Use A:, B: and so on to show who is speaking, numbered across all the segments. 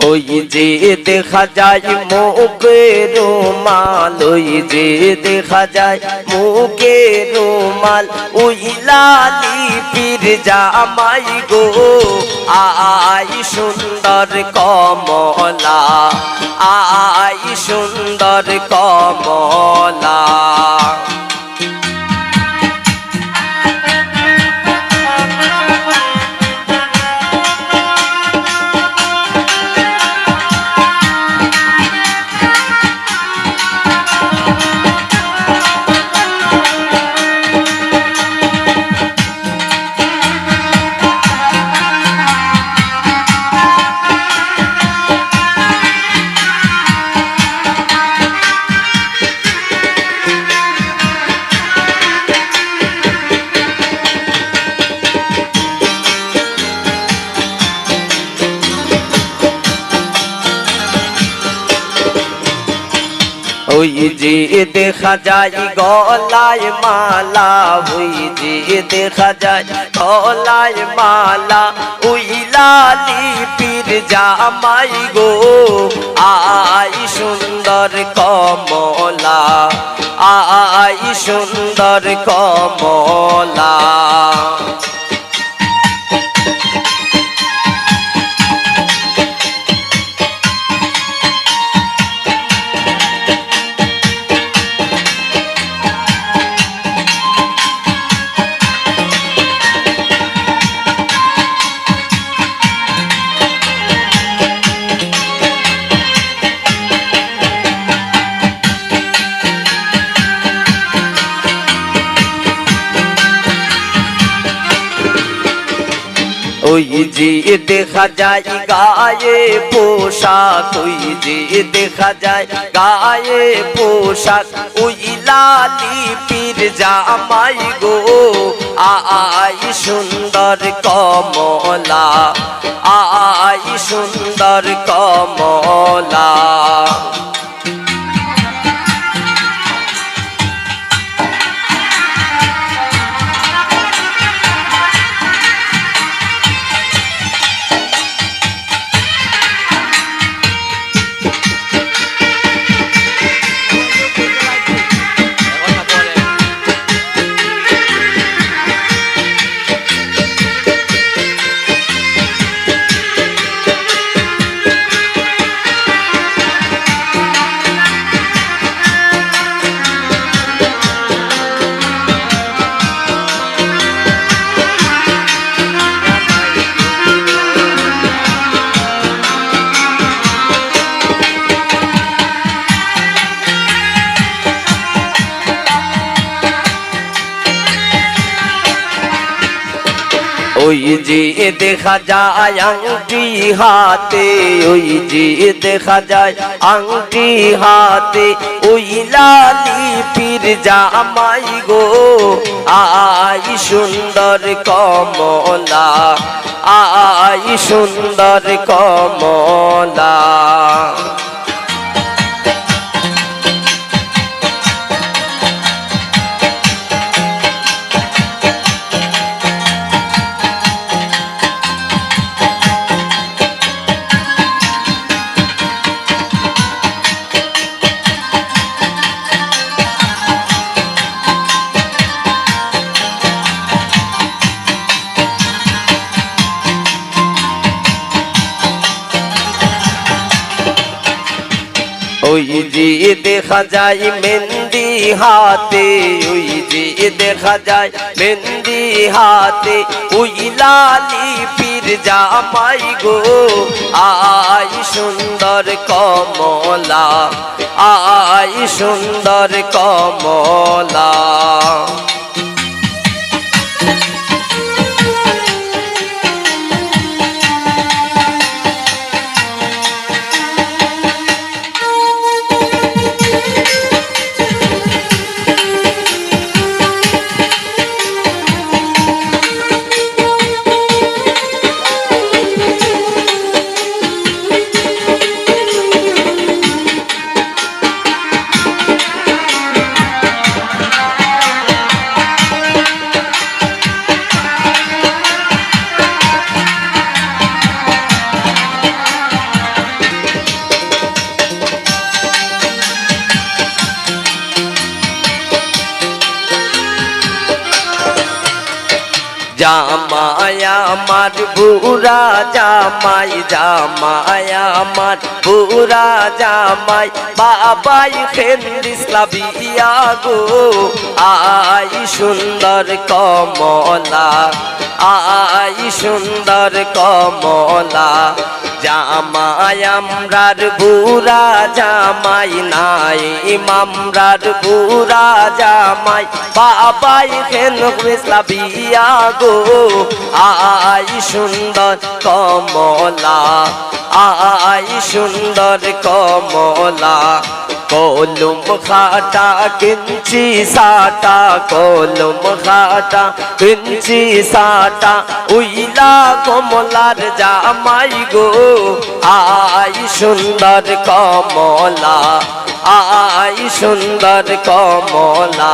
A: ওই যে দেখা যায় মুখে রুমাল, ওই যে দেখা যায় মুখে রুমাল, ওই লালি পীর জামাই গো আই সুন্দর কমলা, আই সুন্দর কমলা। ওই যে দেখা যায় গলায় মালা, ওই যে দেখা যায় গলায় মালা, ওই লালি পীর জামাই গো আই সুন্দর কমলা, আই সুন্দর কমলা। ওই যে দেখা যায় গায়ে পোশাক, ওই যে দেখা যায় গায়ে পোশাক, ওই লালি পীর জামাই গো আই সুন্দর কমলা, আই সুন্দর কমলা। ওই যে দেখা যায় আংটি হাতে, ওই যে দেখা যায় আংটি হাতে, ওই লালি পীর জামাই গো আই সুন্দর কমলা, আই সুন্দর কমলা। ওই যে দেখা যায় মেহেন্দি হাতে, ওই যে দেখা যায় মেহেন্দি হাতে, ওই লালি পীর জামাই গো আই সুন্দর কমলা, আই সুন্দর কমলা। আমার বুড়া জামাই জামাই আমার বুড়া জামাই বাবাই খেন্দিসলা বিয়া গো আই সুন্দর কমলা আই সুন্দর কমলা জামাই আমরার বুড়া জামাই নাই মামরার বুড়া জামাই বাবাই খেন্দিসলা বিয়া গো আই সুন্দর কমলা আই সুন্দর কমলা কলম খাটা কিঞ্চি সাটা কলম খাটা কিঞ্চি সাটা উইলা কমলার জামাই গো আই সুন্দর কমলা আই সুন্দর কমলা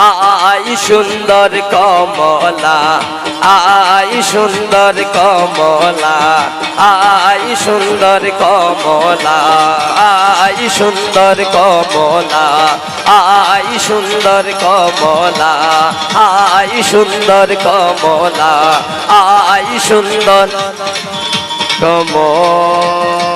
A: আই সুন্দর কমলা আই সুন্দর কমলা আই সুন্দর কমলা আই সুন্দর কমলা আই সুন্দর কমলা আই সুন্দর কমলা আই সুন্দর কমলা